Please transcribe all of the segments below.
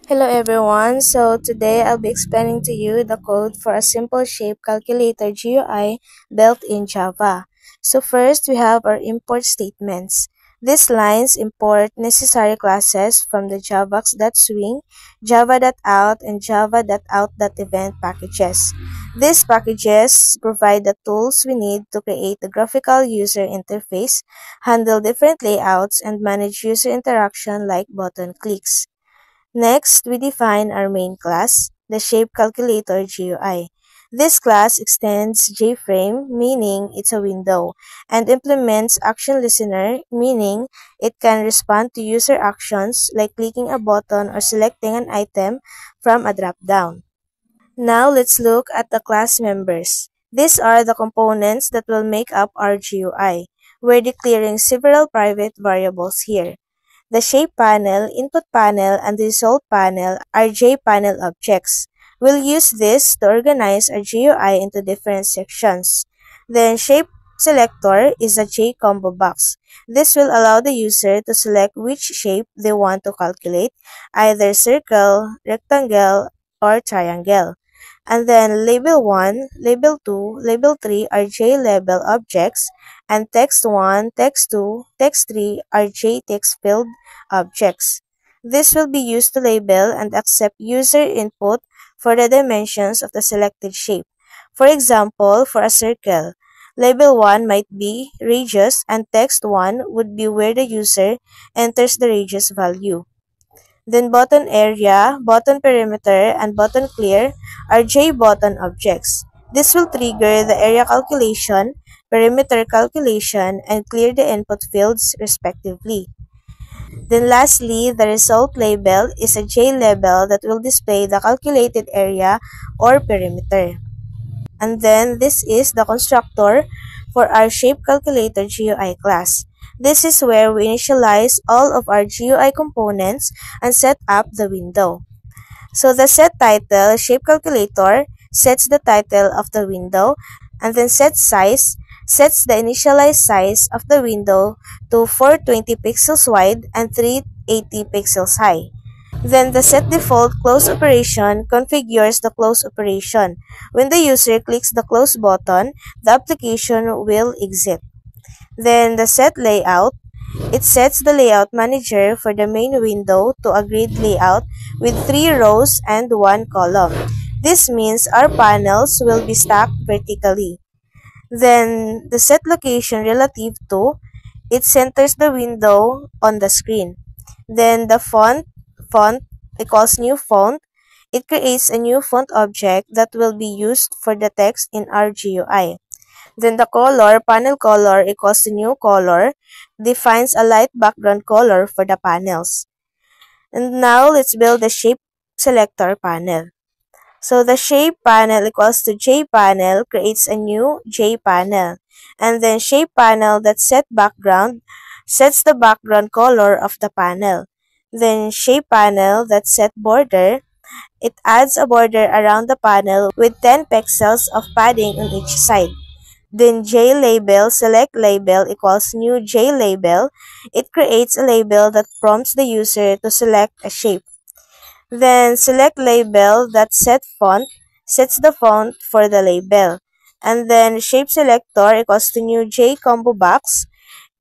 Hello everyone, so today I'll be explaining to you the code for a simple shape calculator GUI built in Java. So first we have our import statements. These lines import necessary classes from the javax.swing, java.out, and java.out.event packages. These packages provide the tools we need to create the graphical user interface, handle different layouts, and manage user interaction like button clicks. Next, we define our main class, the Shape Calculator GUI. This class extends JFrame, meaning it's a window, and implements Action Listener, meaning it can respond to user actions like clicking a button or selecting an item from a drop-down. Now let's look at the class members. These are the components that will make up our GUI. We're declaring several private variables here. The shape panel, input panel, and the result panel are JPanel objects. We'll use this to organize our GUI into different sections. Then shape selector is a JCombo box. This will allow the user to select which shape they want to calculate, either circle, rectangle, or triangle. And then label 1, label 2, label 3 are JLabel objects, and text 1, text 2, text 3 are JText field objects. This will be used to label and accept user input for the dimensions of the selected shape. For example, for a circle, label 1 might be radius and text 1 would be where the user enters the radius value. Then button area, button perimeter, and button clear are JButton objects. This will trigger the area calculation, perimeter calculation, and clear the input fields respectively. Then lastly, the result label is a JLabel that will display the calculated area or perimeter. And then this is the constructor for our shape calculator GUI class. This is where we initialize all of our GUI components and set up the window. So the set title shape calculator sets the title of the window, and then set size sets the initialized size of the window to 420 pixels wide and 380 pixels high. Then the set default close operation configures the close operation. When the user clicks the close button, the application will exit. Then the set layout, it sets the layout manager for the main window to a grid layout with 3 rows and 1 column. This means our panels will be stacked vertically. Then the set location relative to, it centers the window on the screen. Then the font equals new font. It creates a new font object that will be used for the text in our GUI. Then the color, panel color equals the new color, defines a light background color for the panels. And now let's build the shape selector panel. So the shape panel equals to JPanel creates a new JPanel. And then shape panel that set background sets the background color of the panel. Then shape panel that set border, it adds a border around the panel with 10 pixels of padding on each side. Then JLabel select label equals new JLabel. It creates a label that prompts the user to select a shape. Then select label that set font sets the font for the label. And then shape selector equals to new JCombo box.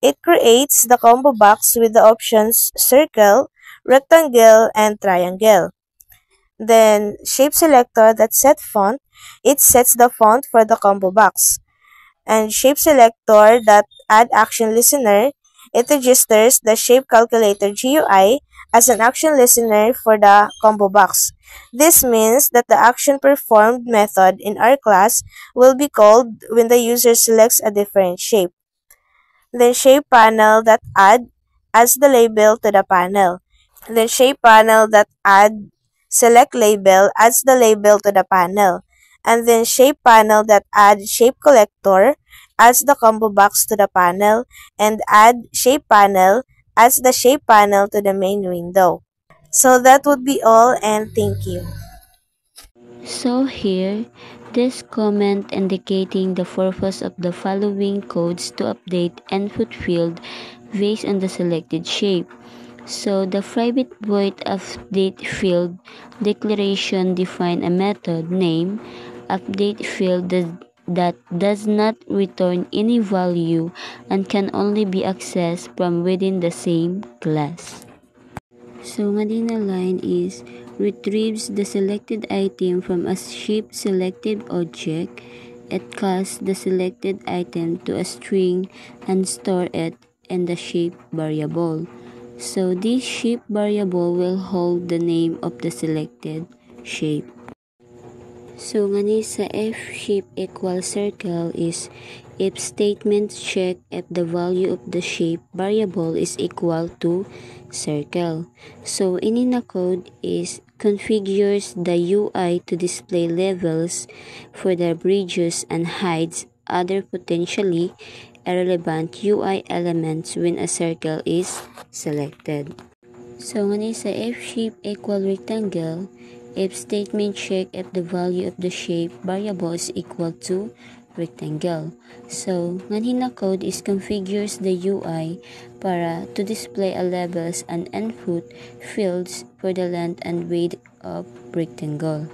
It creates the combo box with the options circle, rectangle, and triangle. Then shape selector that set font, it sets the font for the combo box. And shape selector that add action listener, it registers the shape calculator GUI as an action listener for the combo box. This means that the action performed method in our class will be called when the user selects a different shape. Then shape panel that adds the label to the panel. Then shape panel that add select label adds the label to the panel. And then shape panel that add shape collector adds the combo box to the panel, and add shape panel adds the shape panel to the main window. So that would be all, and thank you. So here, this comment indicating the purpose of the following codes to update input field based on the selected shape. So the private void update field declaration define a method named update field that does not return any value and can only be accessed from within the same class. So Medina line is retrieves the selected item from a shape selected object. It casts the selected item to a string and store it in the shape variable. So this shape variable will hold the name of the selected shape. So ngani sa f shape equal circle is if statement check if the value of the shape variable is equal to circle. So in a code is configures the UI to display levels for the bridges and hides other potentially irrelevant UI elements when a circle is selected. So ngani sa f shape equal rectangle, if statement check if the value of the shape variable is equal to rectangle. So ngani na code is configures the UI para to display a levels and input fields for the length and width of rectangle.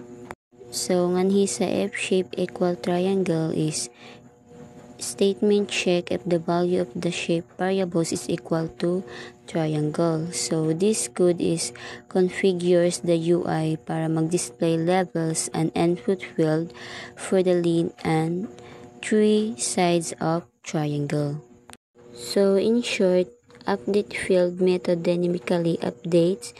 So ngani sa f shape equal triangle is statement check if the value of the shape variables is equal to triangle. So this code is configures the UI para mag-display levels and input field for the length and three sides of triangle. So in short, update field method dynamically updates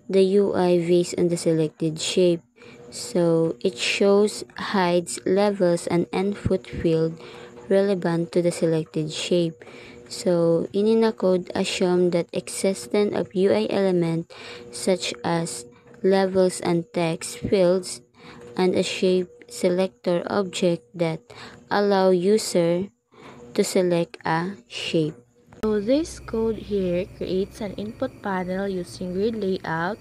the UI based on the selected shape. So it shows, hides levels and input field relevant to the selected shape. So in a code assume that existence of UI element such as levels and text fields and a shape selector object that allow user to select a shape. So this code here creates an input panel using grid layout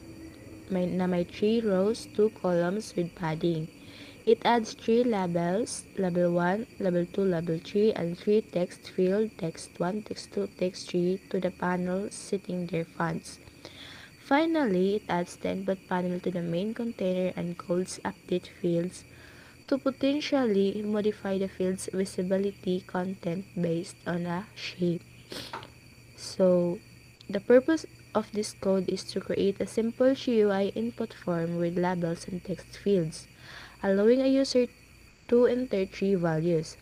na may 3 rows, 2 columns with padding. It adds 3 labels, level 1, level 2, level 3, and 3 text field, text 1, text 2, text 3 to the panel setting their fonts. Finally, it adds the input panel to the main container and codes update fields to potentially modify the field's visibility content based on a shape. So, the purpose of this code is to create a simple GUI input form with labels and text fields, allowing a user to enter 3 values.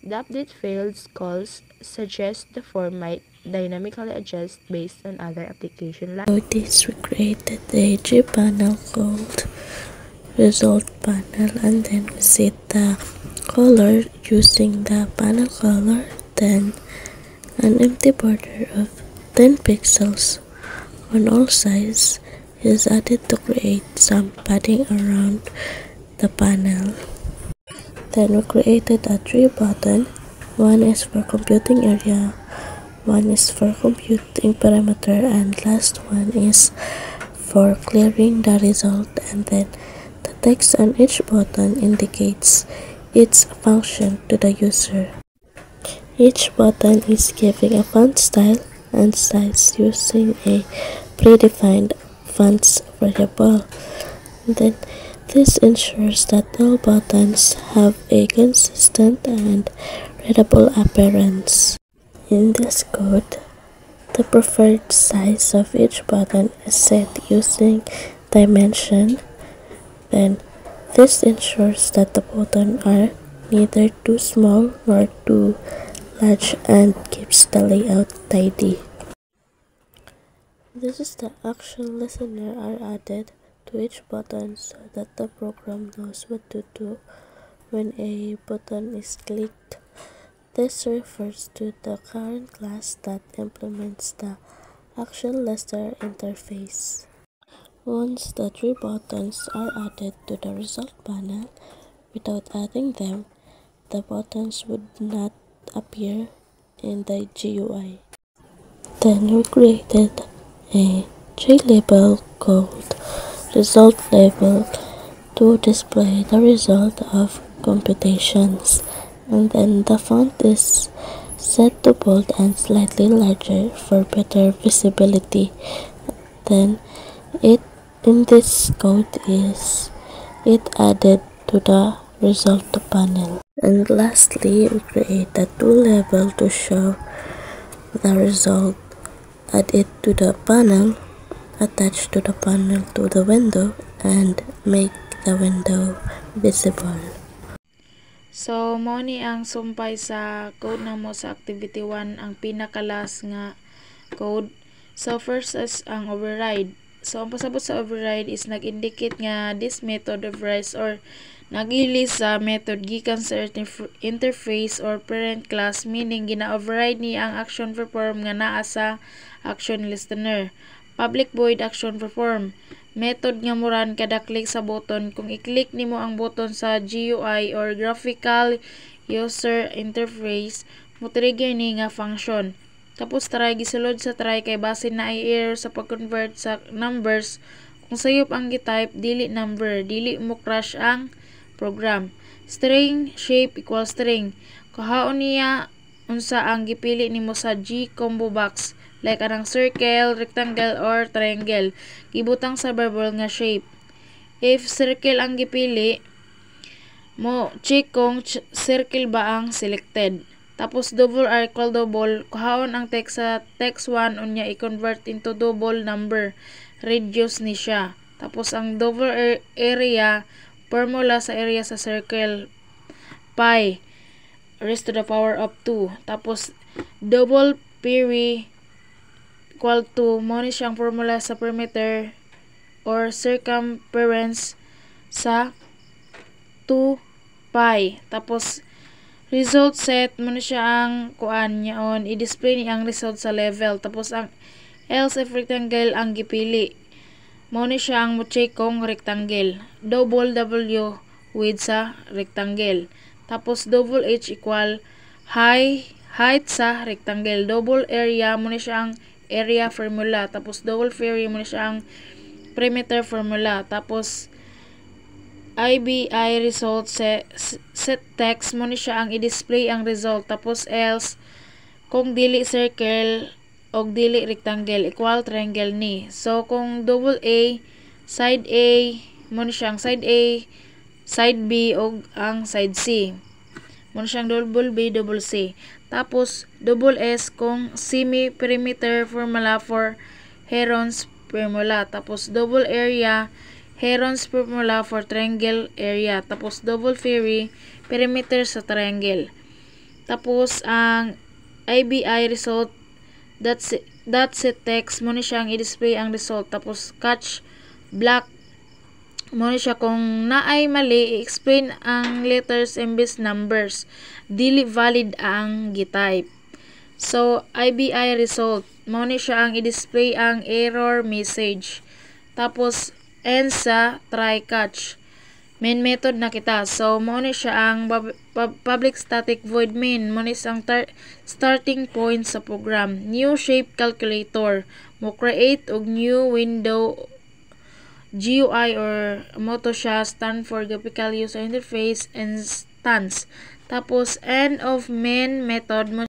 The update fields calls suggest the form might dynamically adjust based on other application So this we created a panel called result panel, and then we set the color using the panel color, then an empty border of 10 pixels on all sides is added to create some padding around the panel. Then we created a 3 button. One is for computing area, one is for computing parameter, and last one is for clearing the result. And then the text on each button indicates its function to the user. Each button is given a font style and size using a predefined fonts variable. And then this ensures that all buttons have a consistent and readable appearance. In this code, the preferred size of each button is set using dimension. Then this ensures that the buttons are neither too small nor too large and keeps the layout tidy. This is the action listener are added to each button so that the program knows what to do when a button is clicked. This refers to the current class that implements the action listener interface. Once the 3 buttons are added to the result panel, without adding them, the buttons would not appear in the GUI. Then we created a JLabel called result label to display the result of computations, and then the font is set to bold and slightly larger for better visibility. then it in this code is it added to the result panel. And lastly, we create a tool level to show the result. Add it to the panel, attach to the panel to the window, and make the window visible. So, mao ni ang sumpay sa code namo sa activity 1, ang pinakalas nga code. So, first is ang override. So, ang pasabot sa override is nag-indicate nga this method overrides or nag-release sa method gikan sa interface or parent class, meaning gina-override niya ang action perform nga naa sa action listener. Public void action perform. Method nga muran kada click sa button. Kung i-click nimo ang button sa GUI or graphical user interface, mo trigger ni nga function. Tapos try gisulod sa try kay basin na ay error sa pag-convert sa numbers. Kung sayop ang gi-type dili number, dili mo crash ang program. String shape equals string. Kahaon niya unsa ang gipili nimo sa G combo box, like anang circle, rectangle or triangle. Gibutang sa variable nga shape. If circle ang gipili, mo check kung circle ba ang selected. Tapos double or equal double, kuhaon ang text sa text 1 unya i-convert into double number, reduce ni siya. Tapos ang double area, formula sa area sa circle, pi raised to the power of 2. Tapos double peri equal to, mo ni siyang formula sa perimeter or circumference sa 2 pi. Tapos result set, mo na siya ang kuan niyaon, i-display ni ang result sa level. Tapos ang else if rectangle ang gipili, mo ni siya ang mo-check kung rectangle. Double W width sa rectangle. Tapos double H equal height sa rectangle. Double area, mo ni siya ang area formula. Tapos double vary, mo ni siya ang perimeter formula. Tapos IBI result set text, mo ni siya ang i-display ang result. Tapos else kung dili circle og dili rectangle equal triangle ni. So kung double A side A, mo ni siya ang side A, side B og ang side C. Mo ni siya ang double B, double C. Tapos double S kung semi perimeter formula for Heron's formula. Tapos double area, Heron's formula for triangle area. Tapos double vary, perimeter sa triangle. Tapos ang IBI result, that's set text, mo ni siyang i-display ang result. Tapos catch block, mo ni siya kung naay mali, i-explain ang letters imbes numbers, dili valid ang gitype. So IBI result, mo ni siya ang i-display ang error message. Tapos end sa try catch. Main method na kita. So mo ni siya ang public static void main, mo ni ang starting point sa program. New shape calculator, mo create og new window GUI or mo to siya stand for graphical user interface instance. Tapos end of main method mo.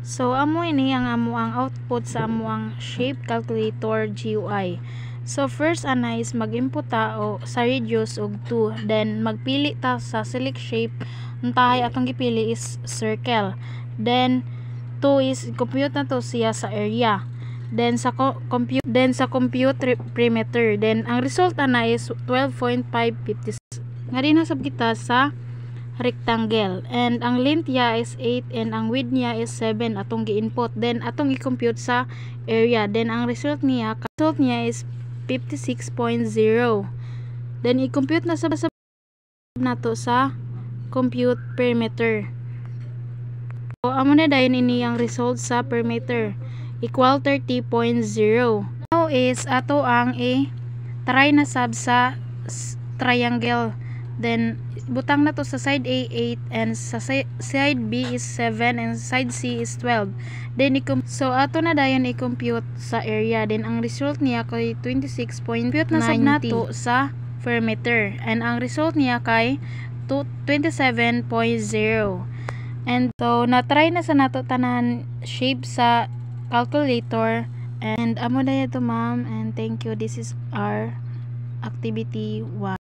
So amo ini ang amo ang output sa amo ang shape calculator GUI. So first ana is mag-input ta o sa radius og 2, then magpili ta sa select shape. Untahay atong gipili is circle. Then 2 is compute na to siya sa area. Then sa compute perimeter. Then ang result ana is 12.556. Nga din nasab kita sa rectangle. And ang length niya is 8 and ang width niya is 7 atong gi-input. Then atong i-compute sa area. Then ang result niya is 56.0. Then i-compute na sa nato sa compute perimeter. So amo na dayon ini ang result sa perimeter equal 30.0. Now is ato ang try na sab sa triangle. Then butang na to sa side A 8 and sa side B is 7 and side C is 12. Then so ato na dayon i-compute sa area. Then ang result niya kay 26.90 na sab nato sa perimeter and ang result niya kay 27.0. And so na-try na sa nato tanan shape sa calculator. And amo na to ma'am, and thank you. This is our activity 1.